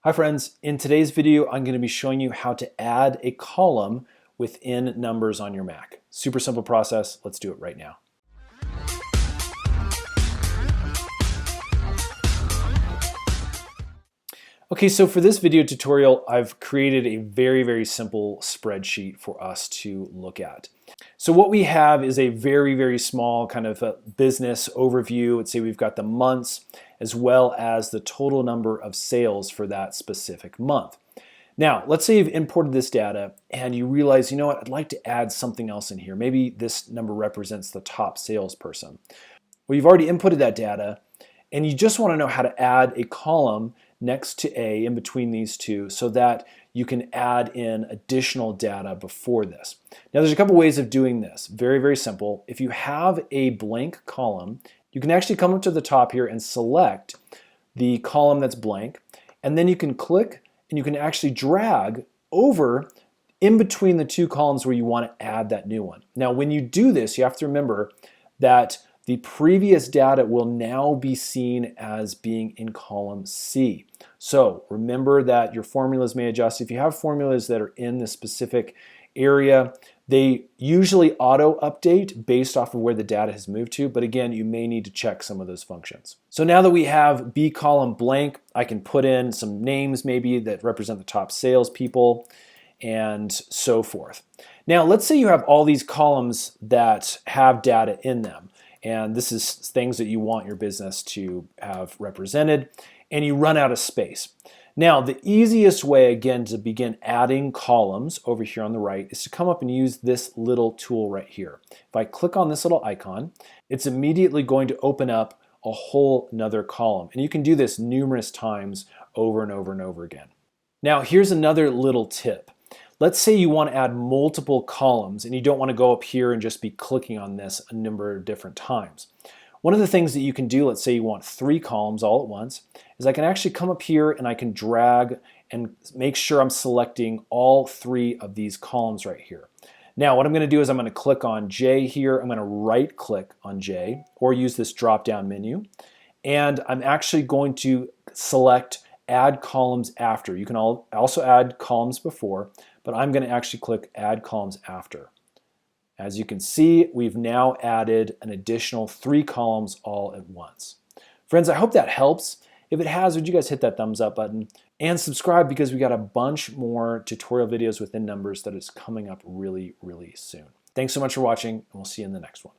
Hi friends, in today's video I'm going to be showing you how to add a column within Numbers on your Mac. Super simple process, let's do it right now. Okay, so for this video tutorial I've created a very simple spreadsheet for us to look at. So what we have is a very small kind of a business overview. Let's say we've got the months as well as the total number of sales for that specific month. Now, let's say you've imported this data and you realize, you know what, I'd like to add something else in here. Maybe this number represents the top salesperson. Well, you've already inputted that data and you just want to know how to add a column next to A in between these two so that you can add in additional data before this. Now there's a couple ways of doing this. Very simple. If you have a blank column, you can actually come up to the top here and select the column that's blank, and then you can click and you can actually drag over in between the two columns where you want to add that new one. Now when you do this, you have to remember that the previous data will now be seen as being in column C. So remember that your formulas may adjust. If you have formulas that are in this specific area, they usually auto update based off of where the data has moved to, but again, you may need to check some of those functions. So now that we have B column blank, I can put in some names maybe that represent the top salespeople and so forth. Now let's say you have all these columns that have data in them, and this is things that you want your business to have represented, and you run out of space. Now, the easiest way, again, to begin adding columns over here on the right is to come up and use this little tool right here. If I click on this little icon, it's immediately going to open up a whole nother column. And you can do this numerous times over and over again. Now, here's another little tip. Let's say you want to add multiple columns and you don't want to go up here and just be clicking on this a number of different times. One of the things that you can do, let's say you want 3 columns all at once, is I can actually come up here and I can drag and make sure I'm selecting all 3 of these columns right here. Now what I'm going to do is I'm going to click on J here, I'm going to right click on J or use this drop down menu, and I'm actually going to select add columns after. You can also add columns before, but I'm going to actually click add columns after. As you can see, we've now added an additional 3 columns all at once. Friends, I hope that helps. If it has, would you guys hit that thumbs up button and subscribe, because we got a bunch more tutorial videos within Numbers that is coming up really soon. Thanks so much for watching, and we'll see you in the next one.